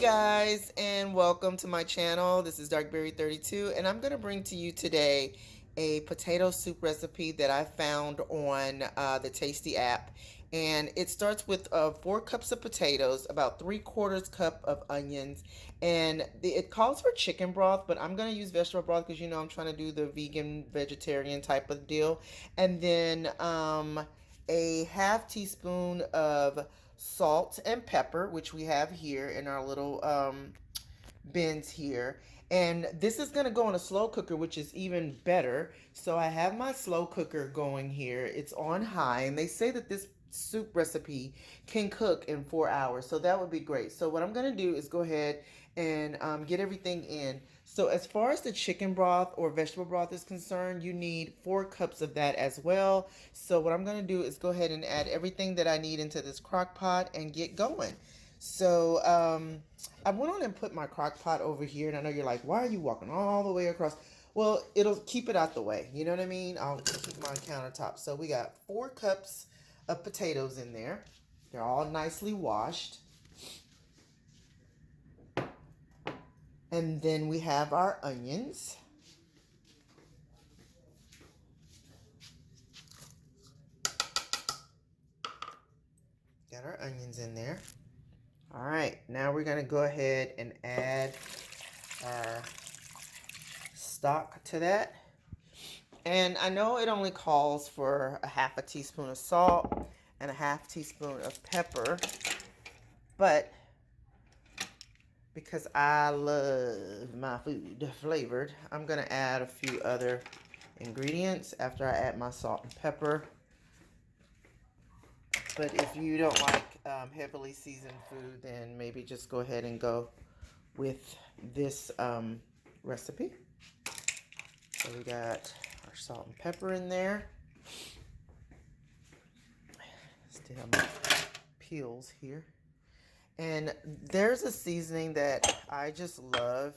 guys, and welcome to my channel. This is Darkberry32, and I'm going to bring to you today a potato soup recipe that I found on the Tasty app. And it starts with 4 cups of potatoes, about 3/4 cup of onions, and it calls for chicken broth, but I'm going to use vegetable broth because you know I'm trying to do the vegan vegetarian type of deal. And then a half teaspoon of salt and pepper, which we have here in our little bins here. And this is going to go in a slow cooker, which is even better. So I have my slow cooker going here. It's on high, and they say that this soup recipe can cook in 4 hours. So that would be great. So what I'm going to do is go ahead and get everything in. So as far as the chicken broth or vegetable broth is concerned, you need 4 cups of that as well. So what I'm going to do is go ahead and add everything that I need into this crock pot and get going. So I went on and put my crock pot over here, and I know you're like, why are you walking all the way across? Well, it'll keep it out the way. You know what I mean? I'll keep my countertop. So we got 4 cups of potatoes in there. They're all nicely washed. And then we have our onions. Got our onions in there. All right, now we're gonna go ahead and add our stock to that. And I know it only calls for a half a teaspoon of salt and a half teaspoon of pepper, but because I love my food flavored, I'm gonna add a few other ingredients after I add my salt and pepper. But if you don't like heavily seasoned food, then maybe just go ahead and go with this recipe. So we got our salt and pepper in there. Still have my peels here. And there's a seasoning that I just love.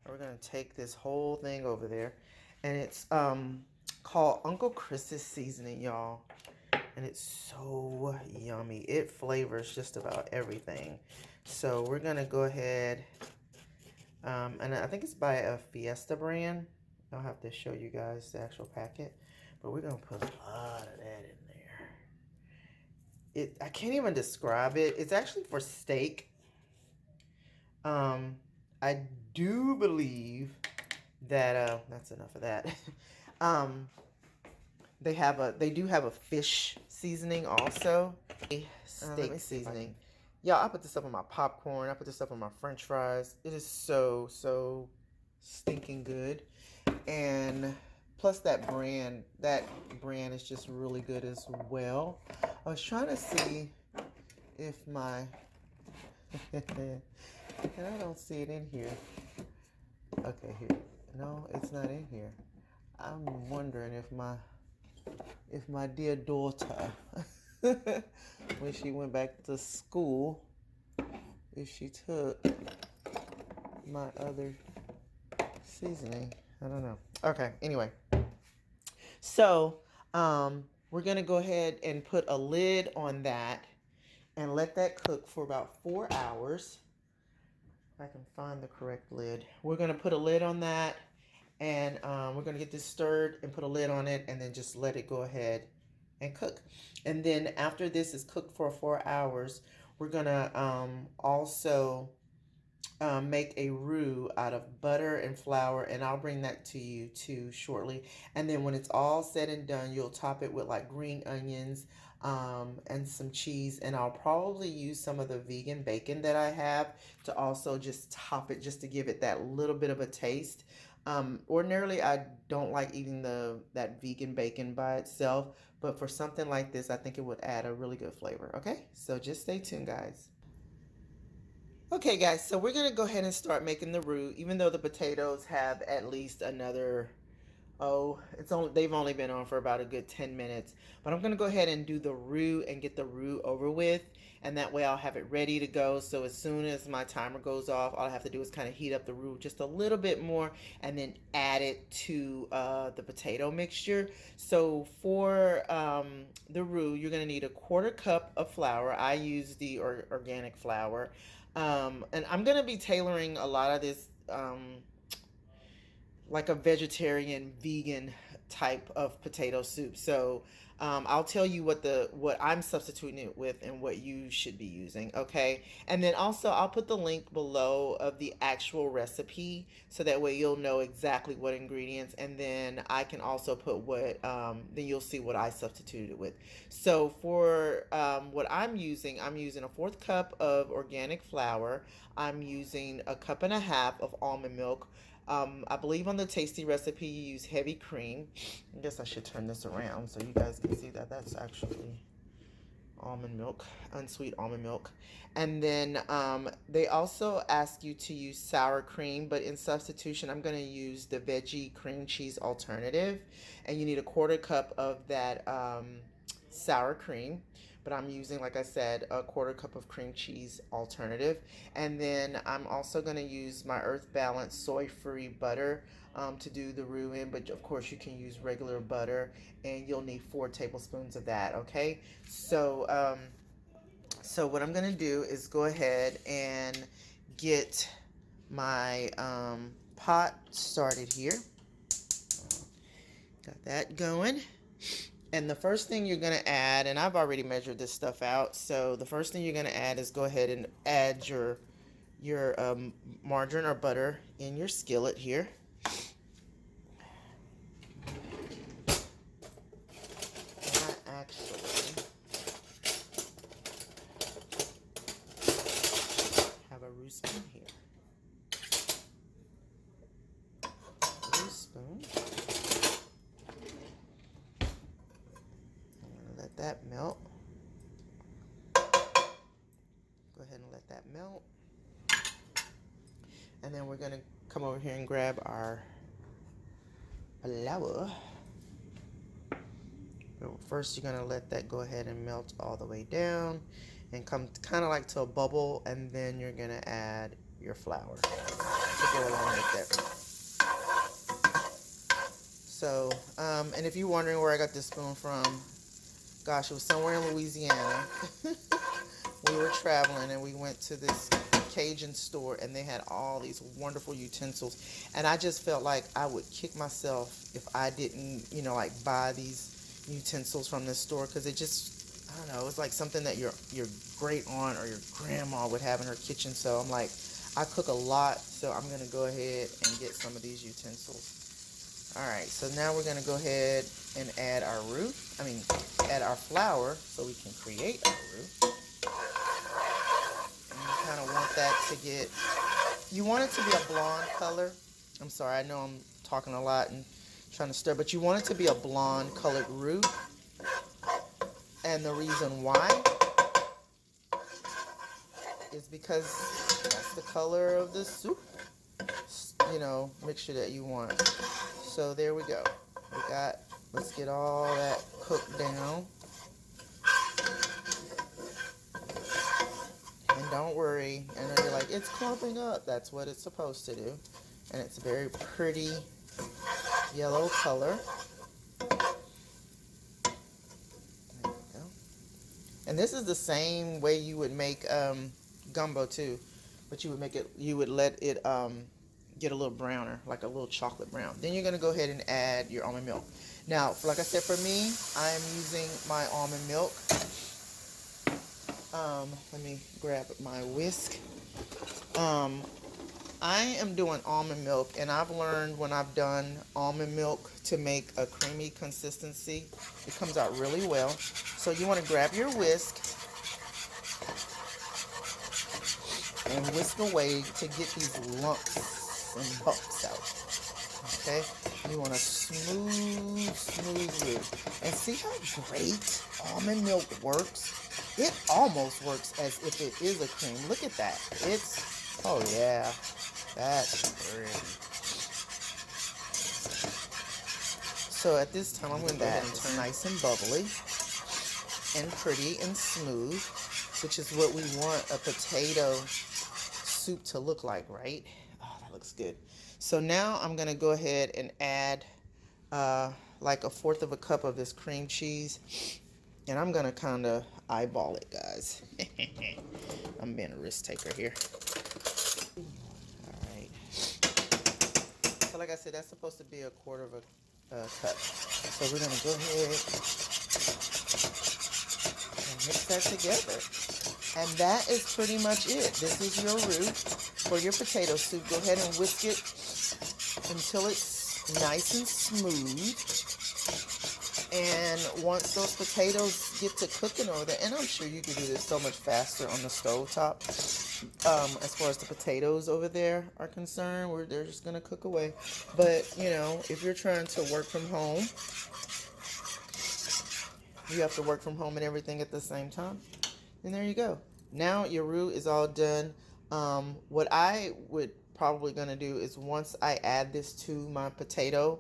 We're going to take this whole thing over there. And it's called Uncle Chris's seasoning, y'all. And it's so yummy. It flavors just about everything. So we're going to go ahead. And I think it's by a Fiesta brand. I'll have to show you guys the actual packet. But we're going to put a lot of that in there. I can't even describe it. It's actually for steak. I do believe that, that's enough of that. They do have a fish seasoning also. A steak seasoning. Yeah, I put this up on my popcorn. I put this up on my French fries. It is so stinking good. And plus that brand is just really good as well. I was trying to see if my and I don't see it in here. Okay, here. No, it's not in here. I'm wondering if my dear daughter when she went back to school, if she took my other seasoning. I don't know. Okay, anyway. So, we're going to go ahead and put a lid on that and let that cook for about 4 hours. If I can find the correct lid. We're going to put a lid on that, and we're going to get this stirred and put a lid on it, and then just let it go ahead and cook. And then after this is cooked for 4 hours, we're going to also make a roux out of butter and flour, and I'll bring that to you too shortly. And then when it's all said and done, you'll top it with like green onions and some cheese, and I'll probably use some of the vegan bacon that I have to also just top it, just to give it that little bit of a taste. Ordinarily I don't like eating that vegan bacon by itself, but for something like this I think it would add a really good flavor. Okay, so just stay tuned, guys. Okay guys, so we're gonna go ahead and start making the roux, even though the potatoes have at least another, they've only been on for about a good 10 minutes. But I'm gonna go ahead and do the roux and get the roux over with, and that way I'll have it ready to go. So as soon as my timer goes off, all I have to do is kind of heat up the roux just a little bit more and then add it to the potato mixture. So for the roux, you're gonna need 1/4 cup of flour. I use the organic flour. And I'm going to be tailoring a lot of this like a vegetarian vegan type of potato soup. So I'll tell you what I'm substituting it with and what you should be using. Okay, and then also I'll put the link below of the actual recipe so that way you'll know exactly what ingredients, and then I can also put what then you'll see what I substituted it with. So for what I'm using a fourth cup of organic flour. I'm using a cup and a half of almond milk. I believe on the tasty recipe you use heavy cream. I guess I should turn this around so you guys can see that that's actually almond milk, unsweet almond milk. And then they also ask you to use sour cream, but in substitution I'm going to use the veggie cream cheese alternative, and you need a quarter cup of that sour cream, but I'm using, like I said, a quarter cup of cream cheese alternative. And then I'm also going to use my Earth Balance soy-free butter to do the roux in, but of course you can use regular butter, and you'll need 4 tablespoons of that. Okay, so so what I'm going to do is go ahead and get my pot started here. Got that going. And the first thing you're going to add, and I've already measured this stuff out, so the first thing you're going to add is go ahead and add your margarine or butter in your skillet here. And I actually have a roux spoon here. Roux spoon. Let that melt. Go ahead and let that melt. And then we're going to come over here and grab our flour. First, you're going to let that go ahead and melt all the way down and come kind of like to a bubble, and then you're going to add your flour to go along with that. So, and if you're wondering where I got this spoon from, gosh, it was somewhere in Louisiana. We were traveling and we went to this Cajun store, and they had all these wonderful utensils, and I just felt like I would kick myself if I didn't, you know, like buy these utensils from this store, because it just, I don't know, it's like something that your great aunt or your grandma would have in her kitchen. So I'm like, I cook a lot, so I'm going to go ahead and get some of these utensils. Alright, so now we're going to go ahead and add our roux, add our flour so we can create our roux. And you kind of want that to get, you want it to be a blonde color. I'm sorry, I know I'm talking a lot and trying to stir, but you want it to be a blonde colored roux. And the reason why is because that's the color of the soup, you know, mixture that you want. So there we go. Let's get all that cooked down. And don't worry, I know you're like, it's clumping up. That's what it's supposed to do. And it's a very pretty yellow color. There we go. And this is the same way you would make gumbo too. But you would let it get a little browner, like a little chocolate brown. Then you're going to go ahead and add your almond milk. Now, like I said, for me, I'm using my almond milk. Let me grab my whisk. I am doing almond milk, and I've learned when I've done almond milk to make a creamy consistency. It comes out really well. So you want to grab your whisk and whisk away to get these lumps and bumps out. Okay? You want a smooth roux. And see how great almond milk works? It almost works as if it is a cream. Look at that. It's, oh yeah, that's pretty. So at this time, I'm going to go ahead and turn nice and bubbly and pretty and smooth, which is what we want a potato soup to look like, right? Oh, that looks good. So now I'm going to go ahead and add like a fourth of a cup of this cream cheese. And I'm gonna kind of eyeball it, guys. I'm being a risk taker here. All right. So like I said, that's supposed to be a quarter of a cup. So we're gonna go ahead and mix that together. And that is pretty much it. This is your roux for your potato soup. Go ahead and whisk it until it's nice and smooth. And once those potatoes get to cooking over there, and I'm sure you can do this so much faster on the stove top, as far as the potatoes over there are concerned, where they're just gonna cook away. But you know, if you're trying to work from home, you have to work from home and everything at the same time. And there you go. Now your roux is all done. What I would probably gonna do is once I add this to my potato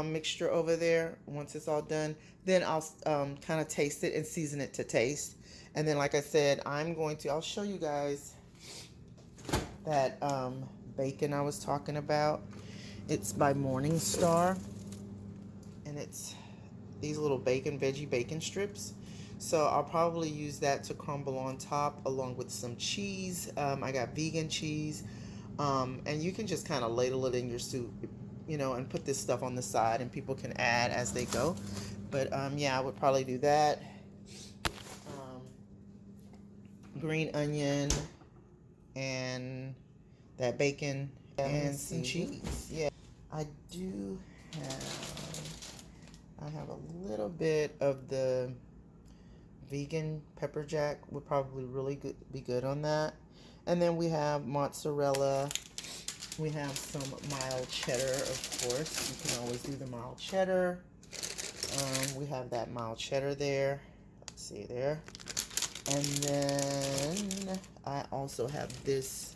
mixture over there, once it's all done, then I'll kind of taste it and season it to taste. And then like I said, I'll show you guys that bacon I was talking about. It's by Morningstar, and it's these little veggie bacon strips. So I'll probably use that to crumble on top along with some cheese. I got vegan cheese, and you can just kind of ladle it in your soup, you know, and put this stuff on the side, and people can add as they go. But yeah, I would probably do that. Green onion and that bacon and some cheese. Yeah, I have a little bit of the vegan pepper jack. Would probably be good on that. And then we have mozzarella. We have some mild cheddar, of course. You can always do the mild cheddar. We have that mild cheddar there. Let's see there. And then I also have this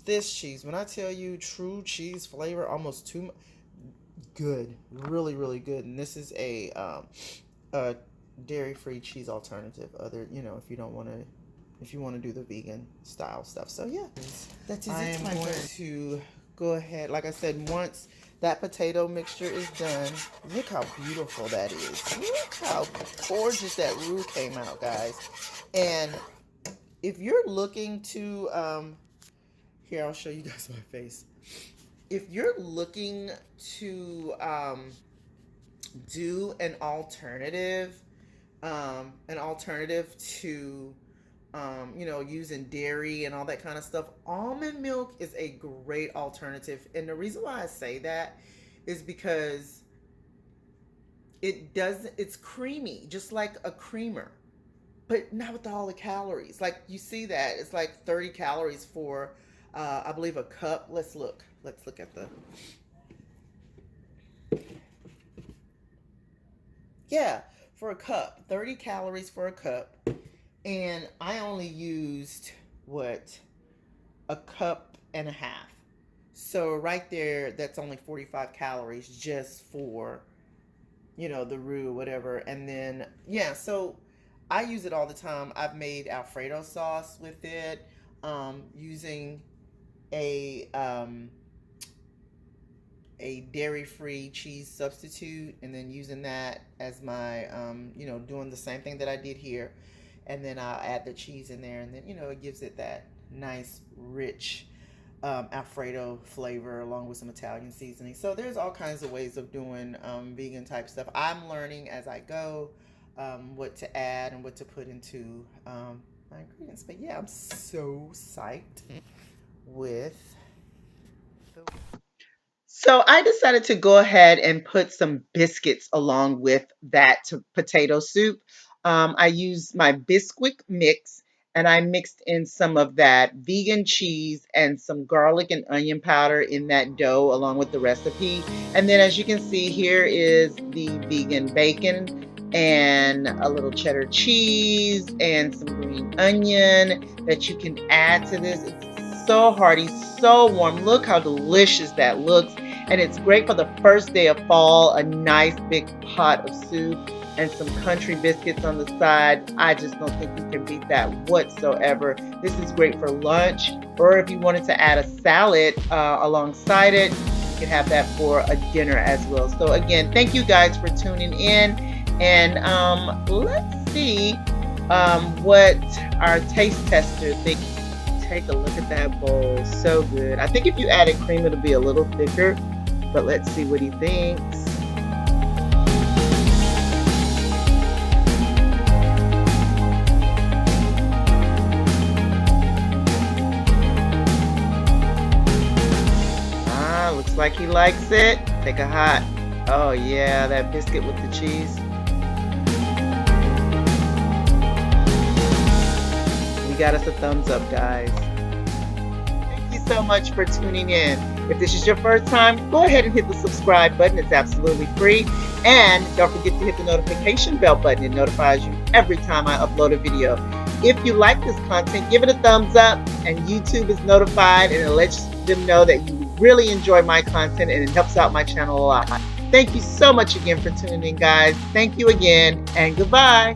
cheese. When I tell you true cheese flavor, almost too good, really, really good. And this is a dairy-free cheese alternative. You know, if you want to do the vegan style stuff. So yeah, that's it. I am going to go ahead. Like I said, once that potato mixture is done, look how beautiful that is. Look how gorgeous that roux came out, guys. And if you're looking to, here, I'll show you guys my face. If you're looking to do an alternative to, you know, using dairy and all that kind of stuff, almond milk is a great alternative. And the reason why I say that is because it's creamy, just like a creamer, but not with all the calories. Like you see that it's like 30 calories for, I believe a cup. Let's look at the, yeah, for a cup, 30 calories for a cup. And I only used, a cup and a half. So right there, that's only 45 calories just for, you know, the roux, whatever. And then, yeah, so I use it all the time. I've made Alfredo sauce with it, using a dairy-free cheese substitute, and then using that as my, you know, doing the same thing that I did here. And then I'll add the cheese in there, and then, you know, it gives it that nice, rich Alfredo flavor along with some Italian seasoning. So there's all kinds of ways of doing vegan type stuff. I'm learning as I go what to add and what to put into my ingredients. But yeah, I'm so psyched with the... So I decided to go ahead and put some biscuits along with that potato soup. I used my Bisquick mix, and I mixed in some of that vegan cheese and some garlic and onion powder in that dough along with the recipe. And then as you can see, here is the vegan bacon and a little cheddar cheese and some green onion that you can add to this. It's so hearty, so warm. Look how delicious that looks. And it's great for the first day of fall, a nice big pot of soup and some country biscuits on the side. I just don't think you can beat that whatsoever. This is great for lunch, or if you wanted to add a salad alongside it, you can have that for a dinner as well. So again, thank you guys for tuning in, and let's see what our taste tester thinks. Take a look at that bowl. So good. I think if you added cream, it'll be a little thicker, but let's see what he thinks. Looks like he likes it. Take a hot. Oh yeah, that biscuit with the cheese. We got us a thumbs up, guys. Thank you so much for tuning in. If this is your first time, go ahead and hit the subscribe button. It's absolutely free. And don't forget to hit the notification bell button. It notifies you every time I upload a video. If you like this content, give it a thumbs up, and YouTube is notified, and it lets them know that you really enjoy my content, and it helps out my channel a lot. Thank you so much again for tuning in, guys. Thank you again, and goodbye.